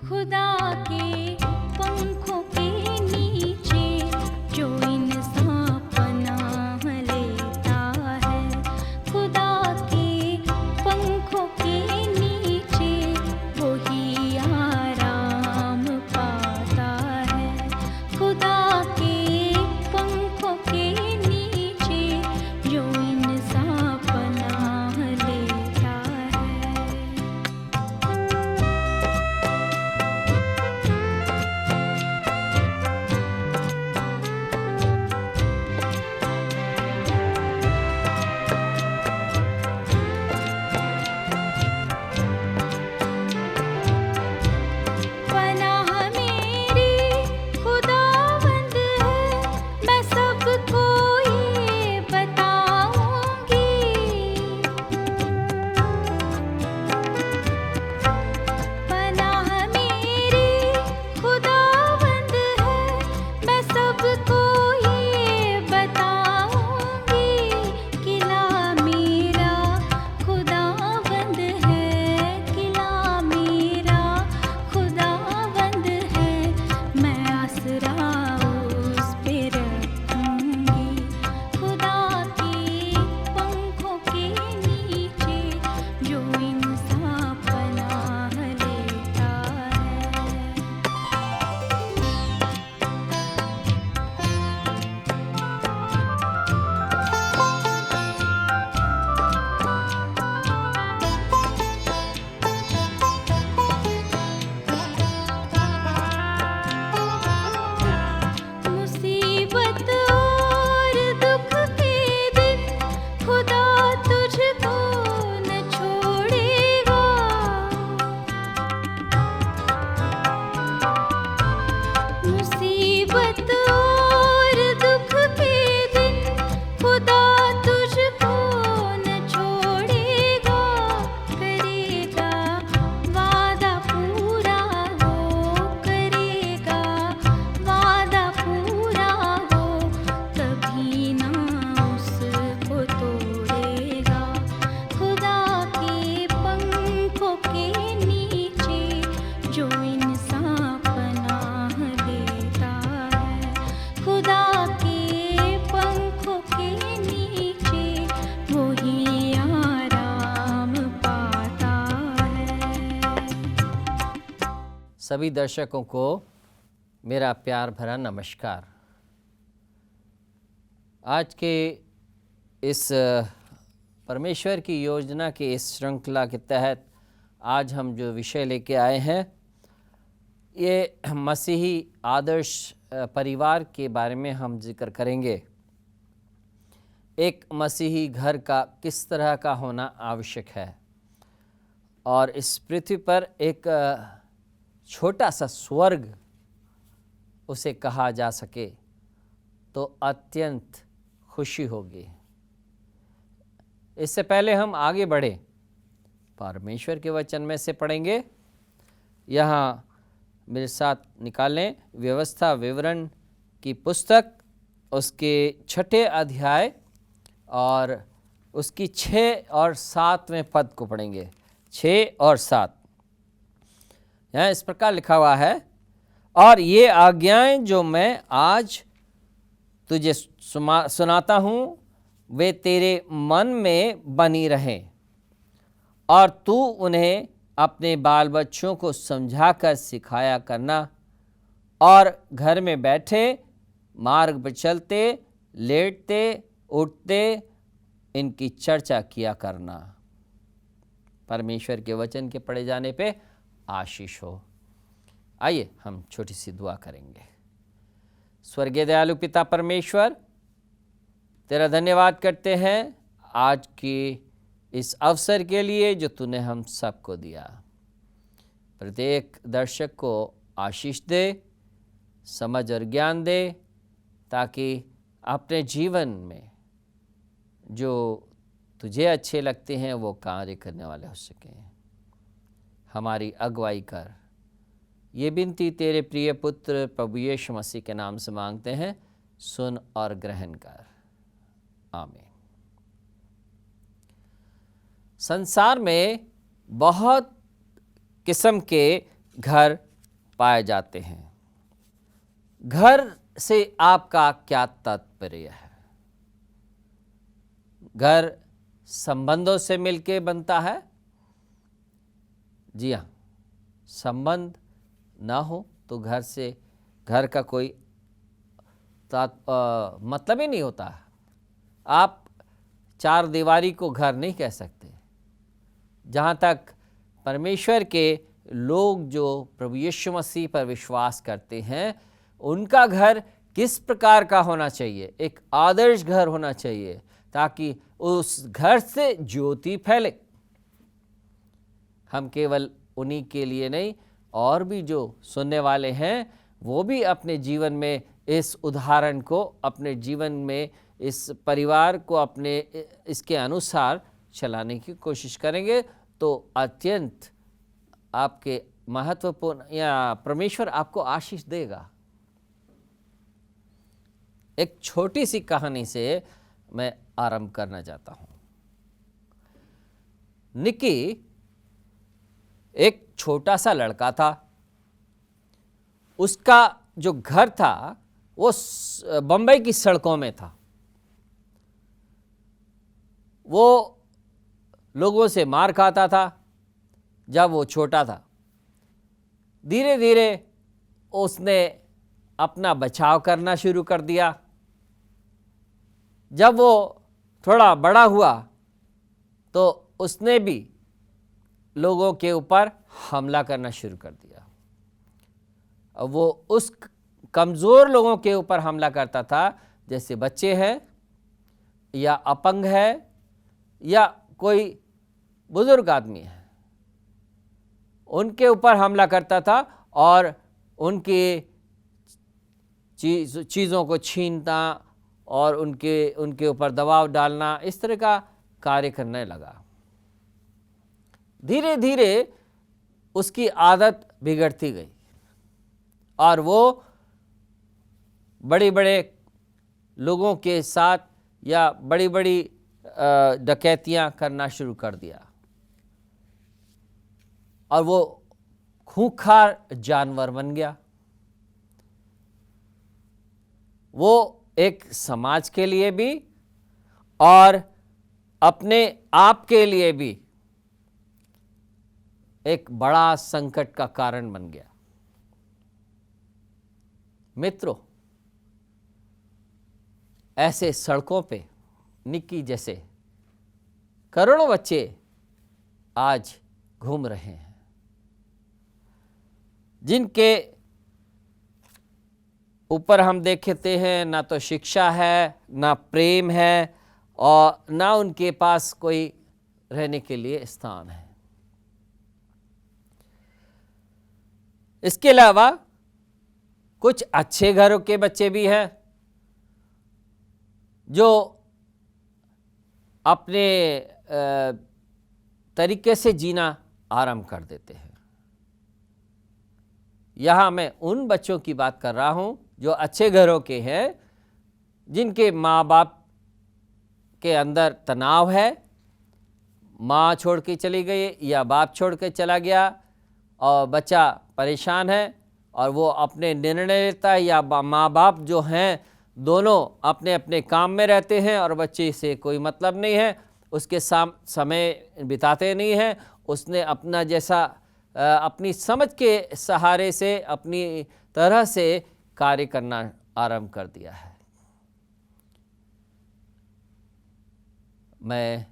खुदा के पंखों के नीचे जो इंसान पनाह लेता है, खुदा के पंखों के नीचे वही आराम पाता है। खुदा के पंखों के नीचे जो इंसान पनाह लेता है। पनाह मेरी खुदावंद है, मैं सबको ये बताऊंगी। पनाह मेरी खुदावंद है, मैं सबको ये बताऊंगी। किला मेरा खुदावंद है, किला मेरा खुदावंद है, मैं आसरा उस पे रखूंगी। खुदा के पंखों के नीचे जो इंसान पनाह लेता है। मुसीबत और दुख के दिन खुदा तुझको न छोड़ेगा। मुसीबत और दुख के दिन खुदा तुझको न छोड़ेगा। करेगा वादा पूरा हो, करेगा वादा पूरा हो, कभी ना उसको तोड़ेगा। खुदा के पंखों के नीचे जो इंसान पनाह लेता है, खुदा के पंखों के नीचे वही आराम पाता है। सभी दर्शकों को मेरा प्यार भरा नमस्कार। आज के इस परमेश्वर की योजना के इस श्रृंखला के तहत आज हम जो विषय लेके आए हैं, ये मसीही आदर्श परिवार के बारे में हम जिक्र करेंगे। एक मसीही घर का किस तरह का होना आवश्यक है, और इस पृथ्वी पर एक छोटा सा स्वर्ग उसे कहा जा सके तो अत्यंत खुशी होगी। इससे पहले हम आगे बढ़े, परमेश्वर के वचन में से पढ़ेंगे। यहाँ मेरे साथ निकालें व्यवस्था विवरण की पुस्तक, उसके 6ठे अध्याय और उसकी 6 और 7वें पद को पढ़ेंगे। 6 और 7 यहाँ इस प्रकार लिखा हुआ है, और ये आज्ञाएं जो मैं आज तुझे सुनाता हूँ वे तेरे मन में बनी रहें, और तू उन्हें अपने बाल बच्चों को समझाकर सिखाया करना, और घर में बैठे, मार्ग पर चलते, लेटते, उठते इनकी चर्चा किया करना। परमेश्वर के वचन के पढ़े जाने पे आशीष हो। आइए हम छोटी सी दुआ करेंगे। स्वर्गीय दयालु पिता परमेश्वर, तेरा धन्यवाद करते हैं आज की इस अवसर के लिए जो तूने हम सबको दिया। प्रत्येक दर्शक को आशीष दे, समझ और ज्ञान दे, ताकि अपने जीवन में जो तुझे अच्छे लगते हैं वो कार्य करने वाले हो सकें। हमारी अगुवाई कर, ये विनती तेरे प्रिय पुत्र प्रभु यीशु मसीह के नाम से मांगते हैं, सुन और ग्रहण कर। आमीन। संसार में बहुत किस्म के घर पाए जाते हैं। घर से आपका क्या तात्पर्य है? घर संबंधों से मिलके बनता है? जी हाँ, संबंध ना हो तो घर का कोई मतलब ही नहीं होता। आप चार दीवारी को घर नहीं कह सकते। जहाँ तक परमेश्वर के लोग जो प्रभु यीशु मसीह पर विश्वास करते हैं, उनका घर किस प्रकार का होना चाहिए? एक आदर्श घर होना चाहिए, ताकि उस घर से ज्योति फैले। हम केवल उन्हीं के लिए नहीं, और भी जो सुनने वाले हैं वो भी अपने जीवन में इस उदाहरण को, अपने जीवन में इस परिवार को अपने इसके अनुसार चलाने की कोशिश करेंगे, तो अत्यंत आपके महत्वपूर्ण या परमेश्वर आपको आशीष देगा। एक छोटी सी कहानी से मैं आरंभ करना चाहता हूं। निकी एक छोटा सा लड़का था। उसका जो घर था वो बंबई की सड़कों में था। वो लोगों से मार खाता था जब वो छोटा था। धीरे धीरे उसने अपना बचाव करना शुरू कर दिया। जब वो थोड़ा बड़ा हुआ तो उसने भी लोगों के ऊपर हमला करना शुरू कर दिया। अब वो उस कमज़ोर लोगों के ऊपर हमला करता था, जैसे बच्चे हैं या अपंग है या कोई बुजुर्ग आदमी है, उनके ऊपर हमला करता था और उनके चीज़ों को छीनना और उनके ऊपर दबाव डालना, इस तरह का कार्य करने लगा। धीरे धीरे उसकी आदत बिगड़ती गई और वो बड़े बड़े लोगों के साथ या बड़ी बड़ी डकैतियां करना शुरू कर दिया और वो खूंखार जानवर बन गया। वो एक समाज के लिए भी और अपने आप के लिए भी एक बड़ा संकट का कारण बन गया। मित्रों, ऐसे सड़कों पे निक्की जैसे करोड़ों बच्चे आज घूम रहे हैं, जिनके ऊपर हम देखते हैं ना तो शिक्षा है, ना प्रेम है और ना उनके पास कोई रहने के लिए स्थान है। इसके अलावा कुछ अच्छे घरों के बच्चे भी हैं जो अपने तरीके से जीना आरंभ कर देते हैं। यहाँ मैं उन बच्चों की बात कर रहा हूँ जो अच्छे घरों के हैं, जिनके माँ बाप के अंदर तनाव है, माँ छोड़ के चली गई या बाप छोड़ के चला गया और बच्चा परेशान है और वो अपने निर्णय लेता है, या माँ बाप जो हैं दोनों अपने अपने काम में रहते हैं और बच्चे से कोई मतलब नहीं है, उसके समय बिताते नहीं हैं। उसने अपना जैसा अपनी समझ के सहारे से अपनी तरह से कार्य करना आरंभ कर दिया है। मैं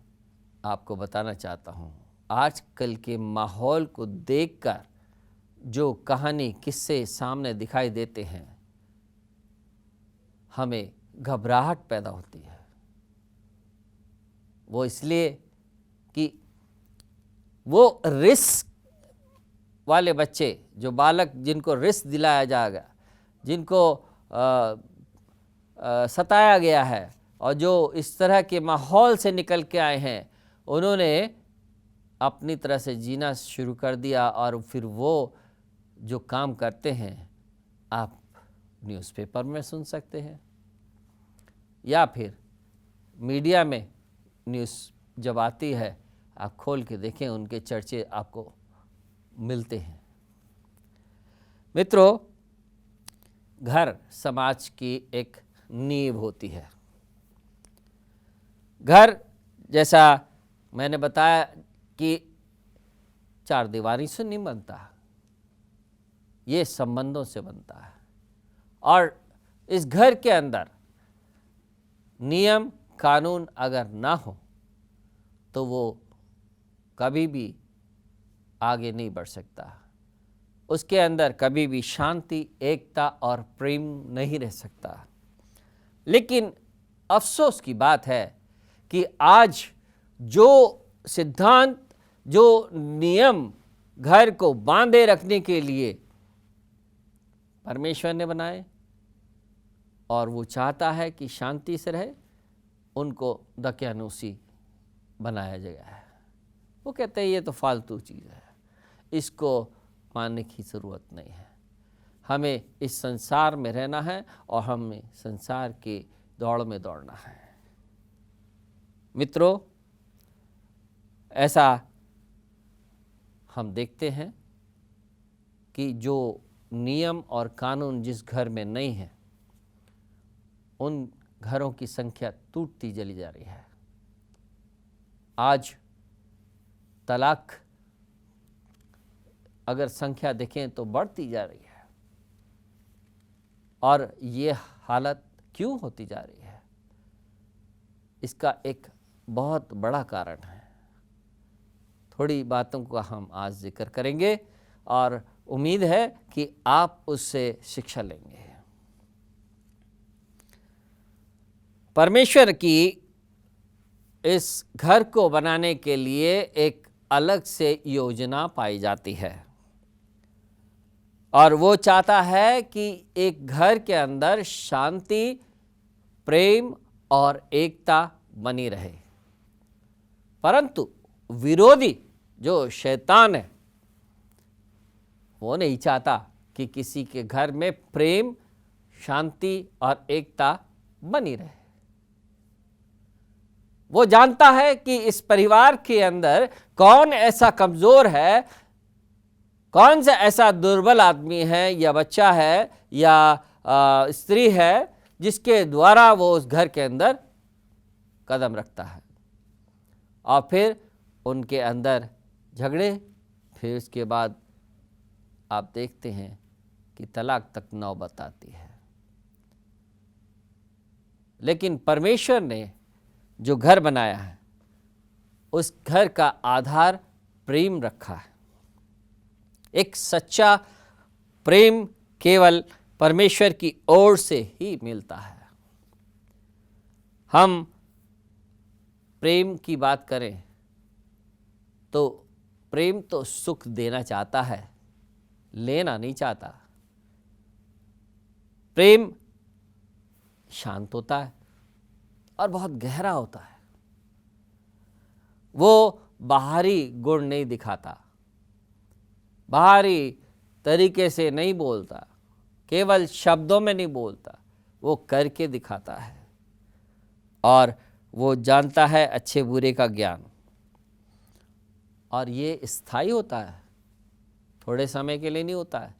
आपको बताना चाहता हूँ, आजकल के माहौल को देखकर जो कहानी किस्से सामने दिखाई देते हैं, हमें घबराहट पैदा होती है। वो इसलिए कि वो रिस्क वाले बच्चे, जो बालक जिनको रिस्क दिलाया जाएगा, जिनको सताया गया है और जो इस तरह के माहौल से निकल के आए हैं, उन्होंने अपनी तरह से जीना शुरू कर दिया और फिर वो जो काम करते हैं आप न्यूज़पेपर में सुन सकते हैं या फिर मीडिया में न्यूज़ जब आती है आप खोल के देखें, उनके चर्चे आपको मिलते हैं। मित्रों, घर समाज की एक नींव होती है। घर, जैसा मैंने बताया कि चार दीवारी से नहीं बनता, ये संबंधों से बनता है। और इस घर के अंदर नियम कानून अगर ना हो तो वो कभी भी आगे नहीं बढ़ सकता। उसके अंदर कभी भी शांति, एकता और प्रेम नहीं रह सकता। लेकिन अफसोस की बात है कि आज जो सिद्धांत, जो नियम घर को बांधे रखने के लिए परमेश्वर ने बनाए और वो चाहता है कि शांति से रहे, उनको दकियानूसी बनाया गया है। वो कहते हैं ये तो फालतू चीज़ है, इसको मानने की ज़रूरत नहीं है। हमें इस संसार में रहना है और हमें संसार की दौड़ में दौड़ना है। मित्रों, ऐसा हम देखते हैं कि जो नियम और कानून जिस घर में नहीं है, उन घरों की संख्या टूटती चली जा रही है। आज तलाक अगर संख्या देखें तो बढ़ती जा रही है। और ये हालत क्यों होती जा रही है? इसका एक बहुत बड़ा कारण है। थोड़ी बातों का हम आज जिक्र करेंगे और उम्मीद है कि आप उससे शिक्षा लेंगे। परमेश्वर की इस घर को बनाने के लिए एक अलग से योजना पाई जाती है और वो चाहता है कि एक घर के अंदर शांति, प्रेम और एकता बनी रहे। परंतु विरोधी जो शैतान है, वो नहीं चाहता कि किसी के घर में प्रेम, शांति और एकता बनी रहे। वो जानता है कि इस परिवार के अंदर कौन ऐसा कमजोर है, कौन सा ऐसा दुर्बल आदमी है या बच्चा है या स्त्री है जिसके द्वारा वो उस घर के अंदर कदम रखता है। और फिर उनके अंदर झगड़े, फिर उसके बाद आप देखते हैं कि तलाक तक नौबत आती है। लेकिन परमेश्वर ने जो घर बनाया है, उस घर का आधार प्रेम रखा है। एक सच्चा प्रेम केवल परमेश्वर की ओर से ही मिलता है। हम प्रेम की बात करें तो प्रेम तो सुख देना चाहता है, लेना नहीं चाहता। प्रेम शांत होता है और बहुत गहरा होता है। वो बाहरी गुण नहीं दिखाता, बाहरी तरीके से नहीं बोलता, केवल शब्दों में नहीं बोलता, वो करके दिखाता है। और वो जानता है अच्छे बुरे का ज्ञान, और ये स्थायी होता है, थोड़े समय के लिए नहीं होता है।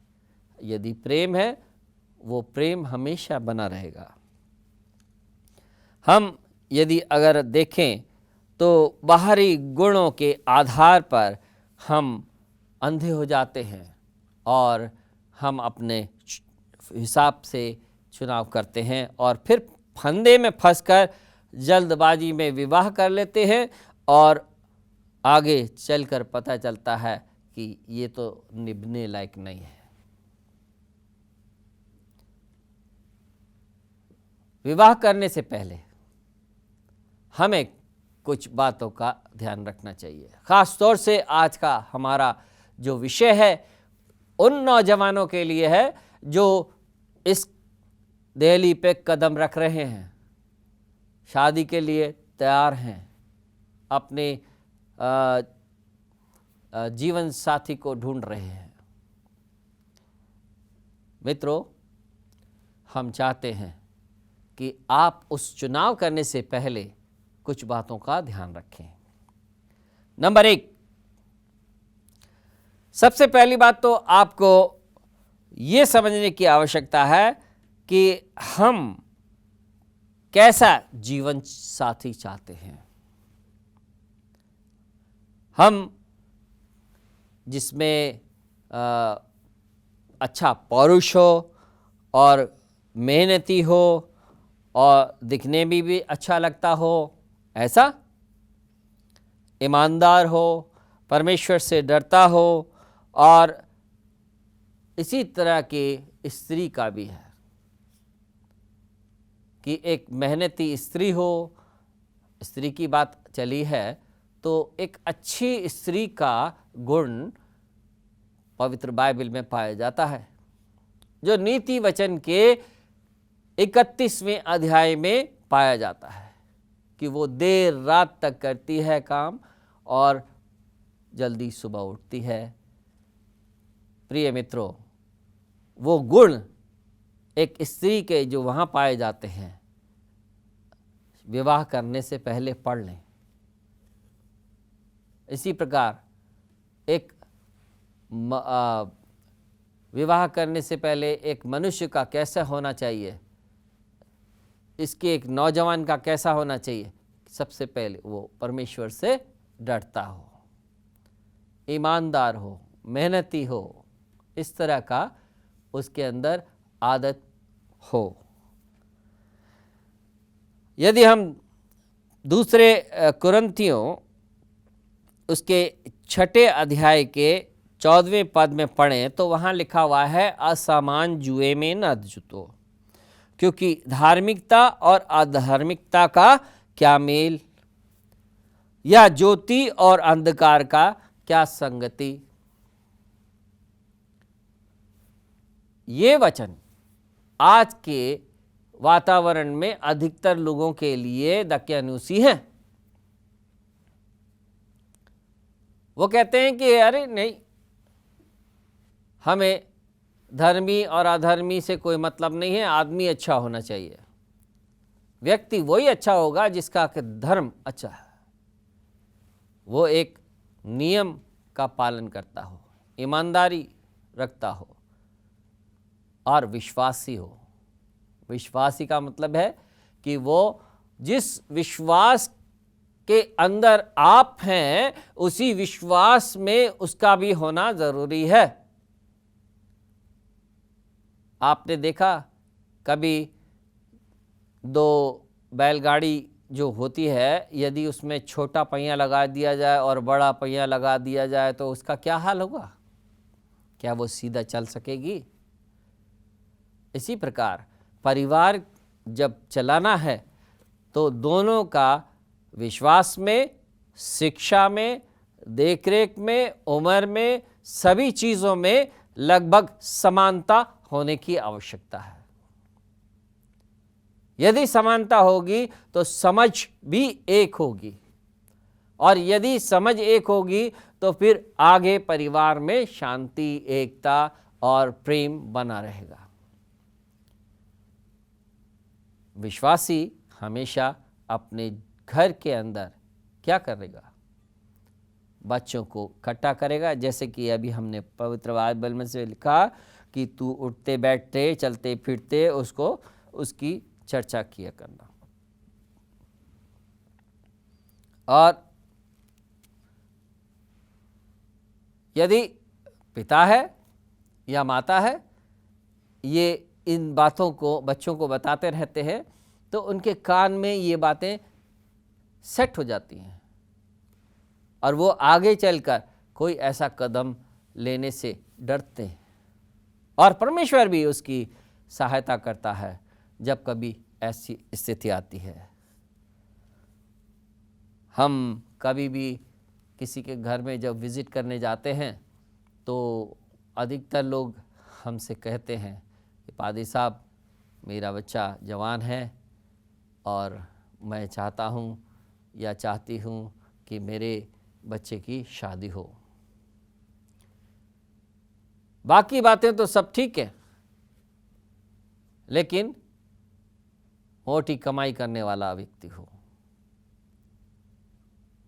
यदि प्रेम है, वो प्रेम हमेशा बना रहेगा। हम यदि अगर देखें तो बाहरी गुणों के आधार पर हम अंधे हो जाते हैं और हम अपने हिसाब से चुनाव करते हैं और फिर फंदे में फंसकर जल्दबाजी में विवाह कर लेते हैं और आगे चलकर पता चलता है कि ये तो निभने लायक नहीं है। विवाह करने से पहले हमें कुछ बातों का ध्यान रखना चाहिए। खास तौर से आज का हमारा जो विषय है उन नौजवानों के लिए है जो इस दहली पे कदम रख रहे हैं, शादी के लिए तैयार हैं, अपने जीवन साथी को ढूंढ रहे हैं। मित्रों, हम चाहते हैं कि आप उस चुनाव करने से पहले कुछ बातों का ध्यान रखें। नंबर 1, सबसे पहली बात तो आपको ये समझने की आवश्यकता है कि हम कैसा जीवन साथी चाहते हैं। हम जिसमें अच्छा पौरुष हो और मेहनती हो और दिखने में भी अच्छा लगता हो, ऐसा ईमानदार हो, परमेश्वर से डरता हो, और इसी तरह की स्त्री का भी है कि एक मेहनती स्त्री हो। स्त्री की बात चली है तो एक अच्छी स्त्री का गुण पवित्र बाइबल में पाया जाता है, जो नीति वचन के 31वें अध्याय में पाया जाता है कि वो देर रात तक करती है काम और जल्दी सुबह उठती है। प्रिय मित्रों, वो गुण एक स्त्री के जो वहाँ पाए जाते हैं, विवाह करने से पहले पढ़ लें। इसी प्रकार एक विवाह करने से पहले एक मनुष्य का कैसा होना चाहिए, इसके एक नौजवान का कैसा होना चाहिए, सबसे पहले वो परमेश्वर से डरता हो, ईमानदार हो, मेहनती हो, इस तरह का उसके अंदर आदत हो। यदि हम दूसरे कुरिन्थियों उसके 6 अध्याय के 14वें पद में पढ़ें तो वहाँ लिखा हुआ है, असमान जुए में न जुतो, क्योंकि धार्मिकता और अधार्मिकता का क्या मेल, या ज्योति और अंधकार का क्या संगति। ये वचन आज के वातावरण में अधिकतर लोगों के लिए दकियानूसी है। वो कहते हैं कि अरे नहीं, हमें धर्मी और अधर्मी से कोई मतलब नहीं है, आदमी अच्छा होना चाहिए। व्यक्ति वही अच्छा होगा जिसका धर्म अच्छा है, वो एक नियम का पालन करता हो, ईमानदारी रखता हो और विश्वासी हो। विश्वासी का मतलब है कि वो जिस विश्वास के अंदर आप हैं, उसी विश्वास में उसका भी होना जरूरी है। आपने देखा कभी 2 बैलगाड़ी जो होती है, यदि उसमें छोटा पहिया लगा दिया जाए और बड़ा पहिया लगा दिया जाए तो उसका क्या हाल होगा? क्या वो सीधा चल सकेगी? इसी प्रकार परिवार जब चलाना है तो दोनों का विश्वास में, शिक्षा में, देखरेख में, उम्र में, सभी चीज़ों में लगभग समानता होने की आवश्यकता है। यदि समानता होगी तो समझ भी एक होगी, और यदि समझ एक होगी तो फिर आगे परिवार में शांति, एकता और प्रेम बना रहेगा। विश्वासी हमेशा अपने घर के अंदर क्या करेगा? बच्चों को इकट्ठा करेगा, जैसे कि अभी हमने पवित्र बाइबल में से लिखा कि तू उठते बैठते चलते फिरते उसकी चर्चा किया करना। और यदि पिता है या माता है, ये इन बातों को बच्चों को बताते रहते हैं तो उनके कान में ये बातें सेट हो जाती हैं और वो आगे चलकर कोई ऐसा कदम लेने से डरते हैं। और परमेश्वर भी उसकी सहायता करता है जब कभी ऐसी स्थिति आती है। हम कभी भी किसी के घर में जब विज़िट करने जाते हैं तो अधिकतर लोग हमसे कहते हैं कि पादी साहब, मेरा बच्चा जवान है और मैं चाहता हूँ या चाहती हूँ कि मेरे बच्चे की शादी हो। बाकी बातें तो सब ठीक है, लेकिन मोटी कमाई करने वाला व्यक्ति हो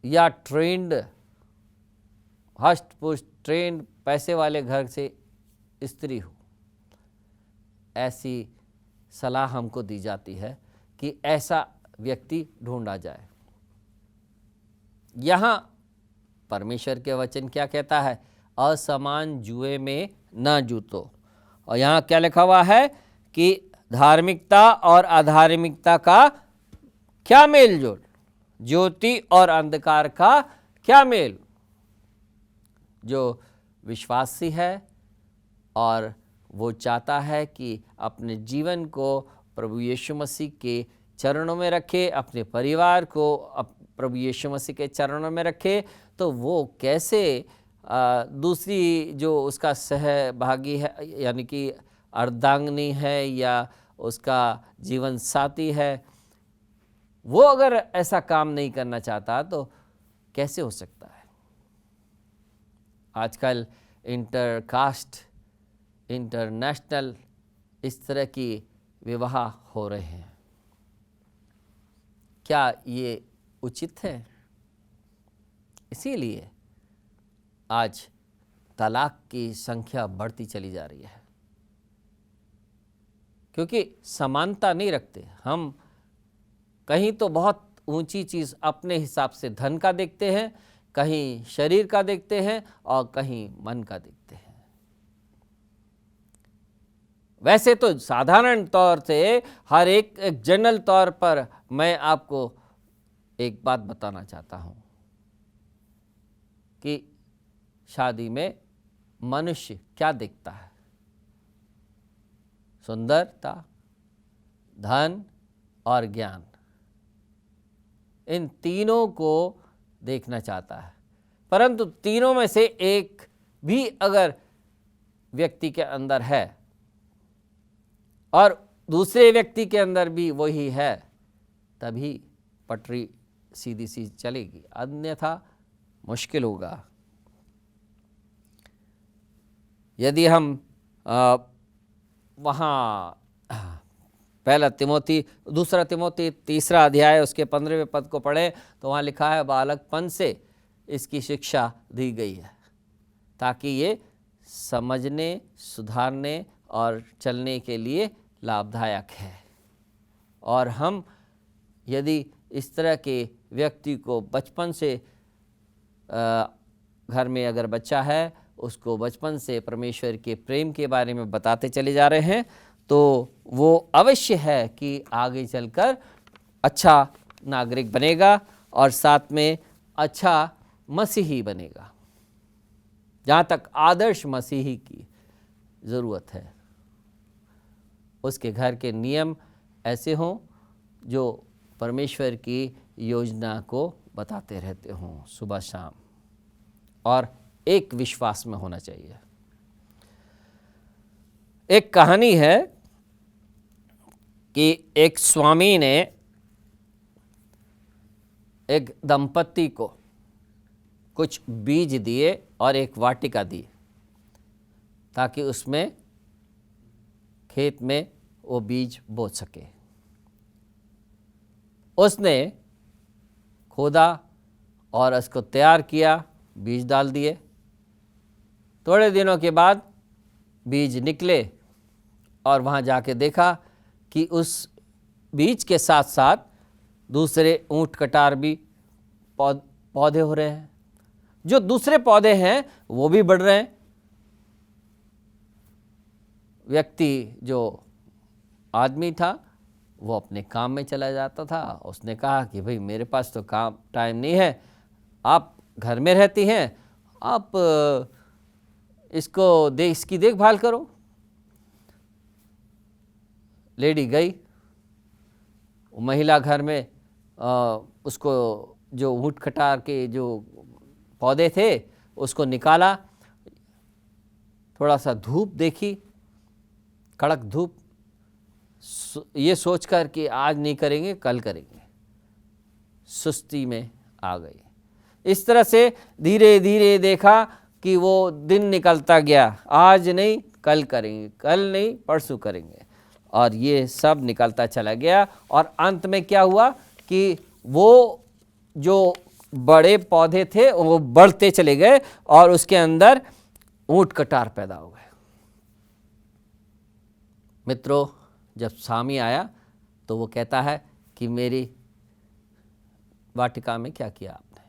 या ट्रेंड, हष्ट पुष्ट ट्रेंड पैसे वाले घर से स्त्री हो, ऐसी सलाह हमको दी जाती है कि ऐसा व्यक्ति ढूंढा जाए। यहाँ परमेश्वर के वचन क्या कहता है? असमान जुए में न जूतो। और यहाँ क्या लिखा हुआ है कि धार्मिकता और अधार्मिकता का क्या मेल जोल, ज्योति और अंधकार का क्या मेल। जो विश्वासी है और वो चाहता है कि अपने जीवन को प्रभु यीशु मसीह के चरणों में रखे, अपने परिवार को प्रभु यीशु मसीह के चरणों में रखे, तो वो कैसे दूसरी जो उसका सहभागी है, यानी कि अर्धांगिनी है या उसका जीवन साथी है, वो अगर ऐसा काम नहीं करना चाहता तो कैसे हो सकता है? आजकल इंटरकास्ट, इंटरनेशनल इस तरह की विवाह हो रहे हैं। क्या ये उचित है? इसीलिए आज तलाक की संख्या बढ़ती चली जा रही है, क्योंकि समानता नहीं रखते हम। कहीं तो बहुत ऊंची चीज़ अपने हिसाब से धन का देखते हैं, कहीं शरीर का देखते हैं और कहीं मन का देखते हैं। वैसे तो साधारण तौर से हर एक जनरल तौर पर मैं आपको एक बात बताना चाहता हूं कि शादी में मनुष्य क्या देखता है? सुंदरता, धन और ज्ञान, इन तीनों को देखना चाहता है। परंतु तीनों में से एक भी अगर व्यक्ति के अंदर है और दूसरे व्यक्ति के अंदर भी वही है, तभी पटरी सीधी सी चलेगी, अन्यथा मुश्किल होगा। यदि हम वहाँ दूसरा तिमोथी 3 अध्याय उसके 15वें पद को पढ़े तो वहाँ लिखा है, बालकपन से इसकी शिक्षा दी गई है ताकि ये समझने, सुधारने और चलने के लिए लाभदायक है। और हम यदि इस तरह के व्यक्ति को बचपन से घर में अगर बच्चा है, उसको बचपन से परमेश्वर के प्रेम के बारे में बताते चले जा रहे हैं, तो वो अवश्य है कि आगे चलकर अच्छा नागरिक बनेगा और साथ में अच्छा मसीही बनेगा। जहाँ तक आदर्श मसीही की ज़रूरत है, उसके घर के नियम ऐसे हों जो परमेश्वर की योजना को बताते रहते हों सुबह शाम, और एक विश्वास में होना चाहिए। एक कहानी है कि एक स्वामी ने एक दंपत्ति को कुछ बीज दिए और एक वाटिका दी ताकि उसमें खेत में वो बीज बो सके। उसने खोदा और उसको तैयार किया, बीज डाल दिए। थोड़े दिनों के बाद बीज निकले और वहाँ जाके देखा कि उस बीज के साथ साथ दूसरे ऊंट कटार भी पौधे हो रहे हैं। जो दूसरे पौधे हैं वो भी बढ़ रहे हैं। व्यक्ति जो आदमी था वो अपने काम में चला जाता था। उसने कहा कि भाई मेरे पास तो काम टाइम नहीं है, आप घर में रहती हैं, आप इसकी देखभाल करो। लेडी गई, महिला घर में उसको जो ऊँट कटार के जो पौधे थे उसको निकाला, थोड़ा सा धूप देखी, कड़क धूप, ये सोचकर कि आज नहीं करेंगे कल करेंगे, सुस्ती में आ गई। इस तरह से धीरे धीरे देखा कि वो दिन निकलता गया, आज नहीं कल करेंगे, कल नहीं परसों करेंगे, और ये सब निकलता चला गया। और अंत में क्या हुआ कि वो जो बड़े पौधे थे वो बढ़ते चले गए और उसके अंदर ऊंट कटार पैदा हो गए। मित्रों, जब स्वामी आया तो वो कहता है कि मेरी वाटिका में क्या किया आपने।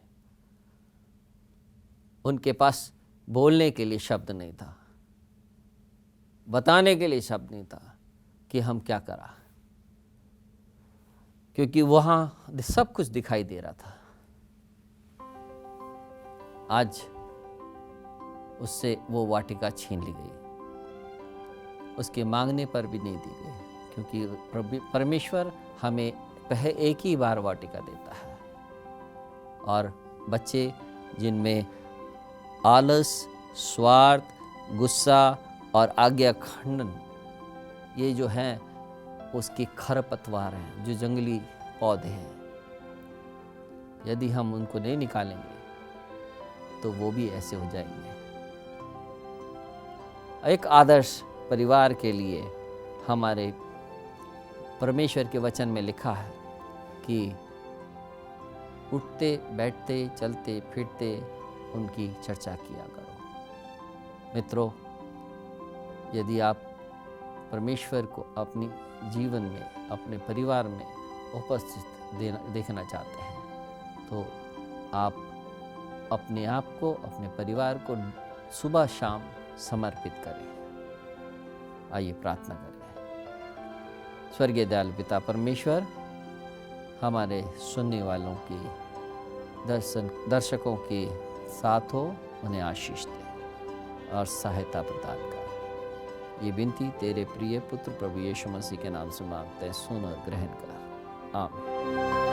उनके पास बोलने के लिए शब्द नहीं था, बताने के लिए शब्द नहीं था कि हम क्या करा, क्योंकि वहाँ सब कुछ दिखाई दे रहा था। आज उससे वो वाटिका छीन ली गई, उसके मांगने पर भी नहीं दी गई, क्योंकि परमेश्वर हमें एक ही बार वाटिका देता है। और बच्चे जिनमें आलस, स्वार्थ, गुस्सा और आज्ञा खंडन, ये जो हैं उसकी खरपतवार हैं, जो जंगली पौधे हैं, यदि हम उनको नहीं निकालेंगे तो वो भी ऐसे हो जाएंगे। एक आदर्श परिवार के लिए हमारे परमेश्वर के वचन में लिखा है कि उठते बैठते चलते फिरते उनकी चर्चा किया करो। मित्रों, यदि आप परमेश्वर को अपनी जीवन में, अपने परिवार में उपस्थित देखना चाहते हैं तो आप अपने आप को, अपने परिवार को सुबह शाम समर्पित करें। आइए प्रार्थना करें। स्वर्गीय दयालु पिता परमेश्वर, हमारे सुनने वालों की, दर्शकों के साथ हो, उन्हें आशीष दे और सहायता प्रदान कर। ये विनती तेरे प्रिय पुत्र प्रभु यीशु मसीह के नाम से मांगते हैं, सुन और ग्रहण कर। आमीन।